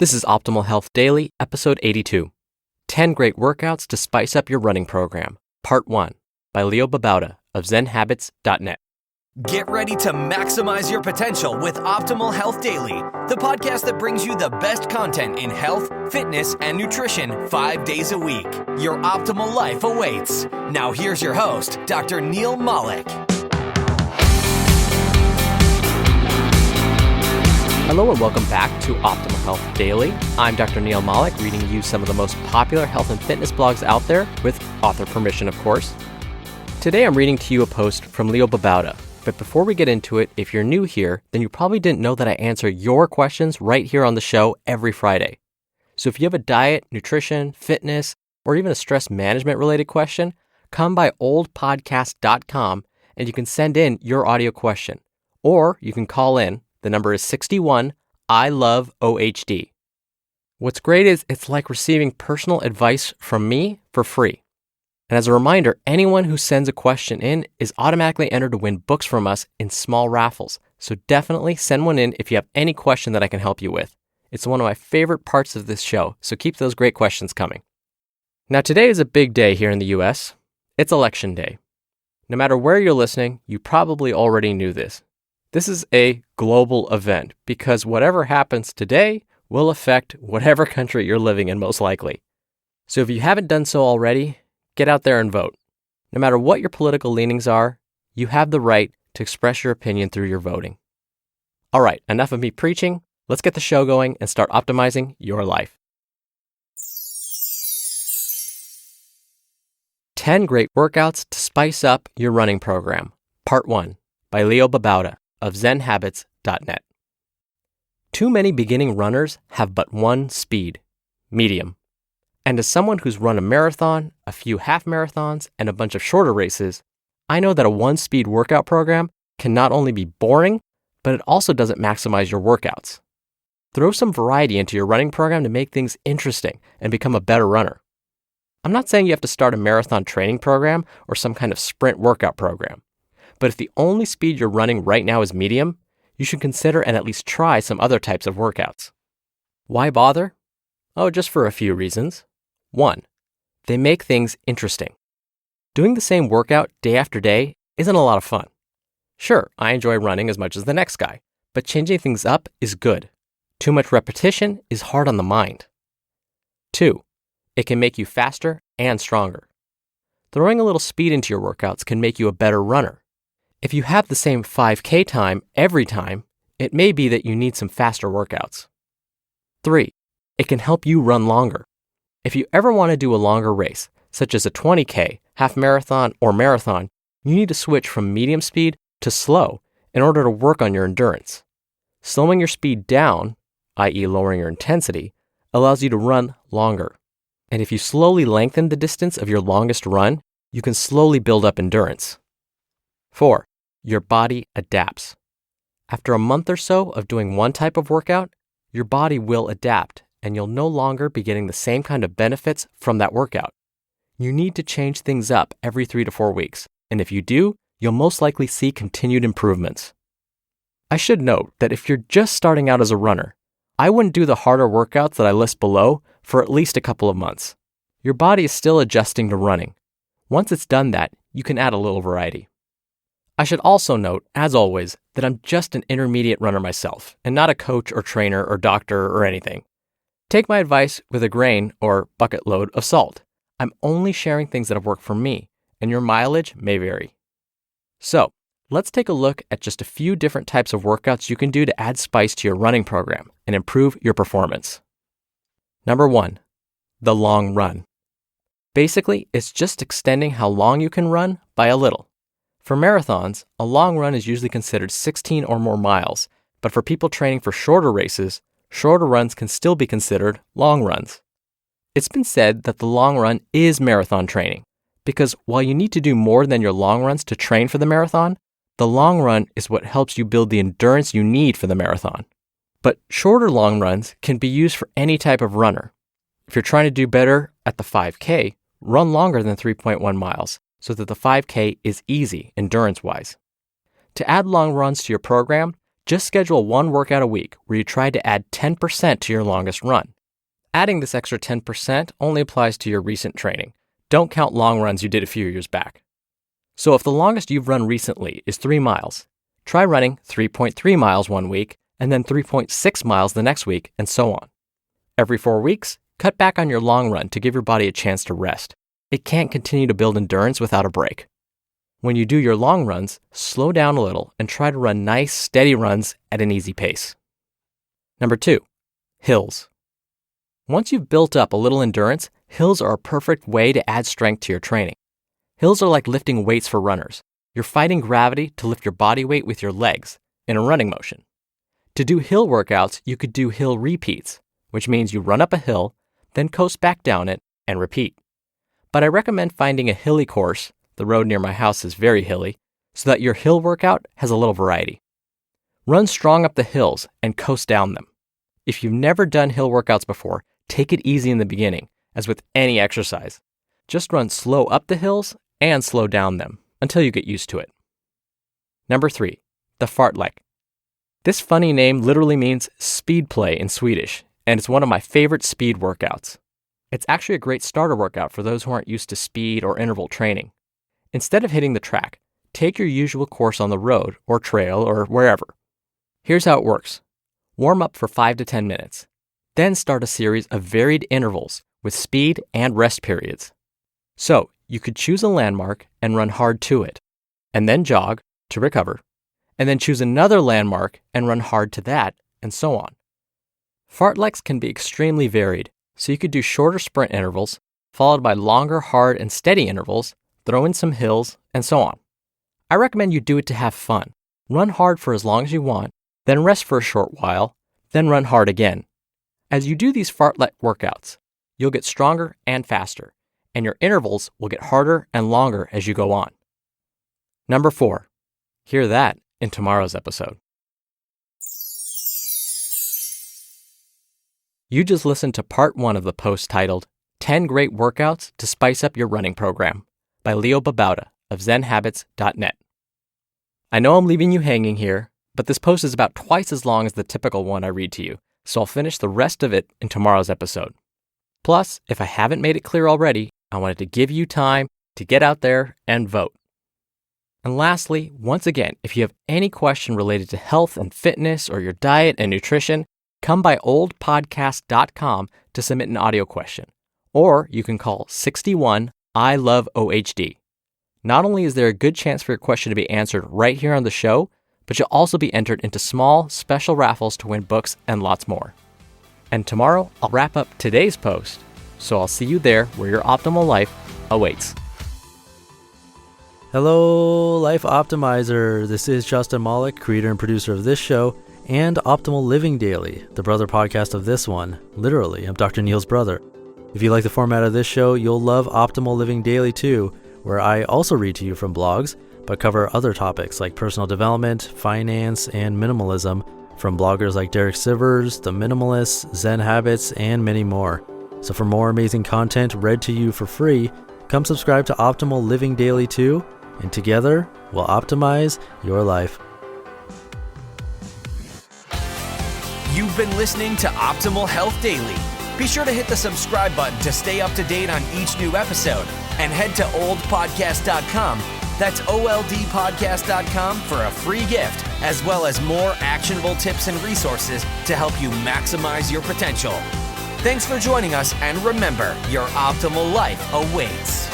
This is Optimal Health Daily, episode 82. 10 Great Workouts to Spice Up Your Running Program, Part 1, by Babauta of Zen Habits.net. Get ready to maximize your potential with Optimal Health Daily, the podcast that brings you the best content in health, fitness, and nutrition 5 days a week. Your optimal life awaits. Now here's your host, Dr. Neil Malik. Hello and welcome back to Optimal Health Daily. I'm Dr. Neil Malik, reading you some of the most popular health and fitness blogs out there, with author permission, of course. Today I'm reading to you a post from Babauta. But before we get into it, if you're new here, then you probably didn't know that I answer your questions right here on the show every Friday. So if you have a diet, nutrition, fitness, or even a stress management related question, come by oldpodcast.com and you can send in your audio question. Or you can call in. The number is 61 I love OHD. What's great is it's like receiving personal advice from me for free. And as a reminder, anyone who sends a question in is automatically entered to win books from us in small raffles. So definitely send one in if you have any question that I can help you with. It's one of my favorite parts of this show, so keep those great questions coming. Now today is a big day here in the US. It's election day. No matter where you're listening, you probably already knew this. This is a global event because whatever happens today will affect whatever country you're living in most likely. So if you haven't done so already, get out there and vote. No matter what your political leanings are, you have the right to express your opinion through your voting. All right, enough of me preaching. Let's get the show going and start optimizing your life. 10 Great Workouts to Spice Up Your Running Program, Part 1, by Babauta of Zen Habits.net. Too many beginning runners have but one speed, medium. And as someone who's run a marathon, a few half marathons, and a bunch of shorter races, I know that a one-speed workout program can not only be boring, but it also doesn't maximize your workouts. Throw some variety into your running program to make things interesting and become a better runner. I'm not saying you have to start a marathon training program or some kind of sprint workout program. But if the only speed you're running right now is medium, you should consider and at least try some other types of workouts. Why bother? Oh, just for a few reasons. 1, they make things interesting. Doing the same workout day after day isn't a lot of fun. Sure, I enjoy running as much as the next guy, but changing things up is good. Too much repetition is hard on the mind. 2, it can make you faster and stronger. Throwing a little speed into your workouts can make you a better runner. If you have the same 5K time every time, it may be that you need some faster workouts. 3, it can help you run longer. If you ever want to do a longer race, such as a 20K, half marathon, or marathon, you need to switch from medium speed to slow in order to work on your endurance. Slowing your speed down, i.e. lowering your intensity, allows you to run longer. And if you slowly lengthen the distance of your longest run, you can slowly build up endurance. 4, your body adapts. After a month or so of doing one type of workout, your body will adapt and you'll no longer be getting the same kind of benefits from that workout. You need to change things up every 3 to 4 weeks, and if you do, you'll most likely see continued improvements. I should note that if you're just starting out as a runner, I wouldn't do the harder workouts that I list below for at least a couple of months. Your body is still adjusting to running. Once it's done that, you can add a little variety. I should also note, as always, that I'm just an intermediate runner myself, and not a coach or trainer or doctor or anything. Take my advice with a grain or bucket load of salt. I'm only sharing things that have worked for me, and your mileage may vary. So, let's take a look at just a few different types of workouts you can do to add spice to your running program and improve your performance. Number 1, the long run. Basically, it's just extending how long you can run by a little. For marathons, a long run is usually considered 16 or more miles, but for people training for shorter races, shorter runs can still be considered long runs. It's been said that the long run is marathon training, because while you need to do more than your long runs to train for the marathon, the long run is what helps you build the endurance you need for the marathon. But shorter long runs can be used for any type of runner. If you're trying to do better at the 5K, run longer than 3.1 miles so that the 5K is easy endurance-wise. To add long runs to your program, Just schedule one workout a week where you try to add 10% to your longest run. Adding this extra 10% only applies to your recent training. Don't count long runs you did a few years back. So if the longest you've run recently is 3 miles, try running 3.3 miles one week and then 3.6 miles the next week, and so on. Every 4 weeks, cut back on your long run to give your body a chance to rest. It can't continue to build endurance without a break. When you do your long runs, slow down a little and try to run nice, steady runs at an easy pace. Number 2, hills. Once you've built up a little endurance, hills are a perfect way to add strength to your training. Hills are like lifting weights for runners. You're fighting gravity to lift your body weight with your legs in a running motion. To do hill workouts, you could do hill repeats, which means you run up a hill, then coast back down it, and repeat. But I recommend finding a hilly course, the road near my house is very hilly, so that your hill workout has a little variety. Run strong up the hills and coast down them. If you've never done hill workouts before, take it easy in the beginning, as with any exercise. Just run slow up the hills and slow down them until you get used to it. Number 3, the fartlek. This funny name literally means speed play in Swedish, and it's one of my favorite speed workouts. It's actually a great starter workout for those who aren't used to speed or interval training. Instead of hitting the track, take your usual course on the road or trail or wherever. Here's how it works. Warm up for 5 to 10 minutes. Then start a series of varied intervals with speed and rest periods. So, you could choose a landmark and run hard to it, and then jog to recover, and then choose another landmark and run hard to that, and so on. Fartleks can be extremely varied, so you could do shorter sprint intervals, followed by longer, hard, and steady intervals, throw in some hills, and so on. I recommend you do it to have fun. Run hard for as long as you want, then rest for a short while, then run hard again. As you do these fartlek workouts, you'll get stronger and faster, and your intervals will get harder and longer as you go on. Number 4, hear that in tomorrow's episode. You just listened to part 1 of the post titled 10 Great Workouts to Spice Up Your Running Program by Babauta of ZenHabits.net. I know I'm leaving you hanging here, but this post is about twice as long as the typical one I read to you, so I'll finish the rest of it in tomorrow's episode. Plus, if I haven't made it clear already, I wanted to give you time to get out there and vote. And lastly, once again, if you have any question related to health and fitness or your diet and nutrition, come by oldpodcast.com to submit an audio question. Or you can call 61 I Love OHD. Not only is there a good chance for your question to be answered right here on the show, but you'll also be entered into small, special raffles to win books and lots more. And tomorrow, I'll wrap up today's post, so I'll see you there where your optimal life awaits. Hello, Life Optimizer. This is Justin Malik, creator and producer of this show and Optimal Living Daily, the brother podcast of this one. Literally, I'm Dr. Neil's brother. If you like the format of this show, you'll love Optimal Living Daily too, where I also read to you from blogs, but cover other topics like personal development, finance, and minimalism from bloggers like Derek Sivers, The Minimalists, Zen Habits, and many more. So for more amazing content read to you for free, come subscribe to Optimal Living Daily too, and together we'll optimize your life. You've been listening to Optimal Health Daily. Be sure to hit the subscribe button to stay up to date on each new episode, and head to oldpodcast.com. That's oldpodcast.com for a free gift, as well as more actionable tips and resources to help you maximize your potential. Thanks for joining us, and remember, your optimal life awaits.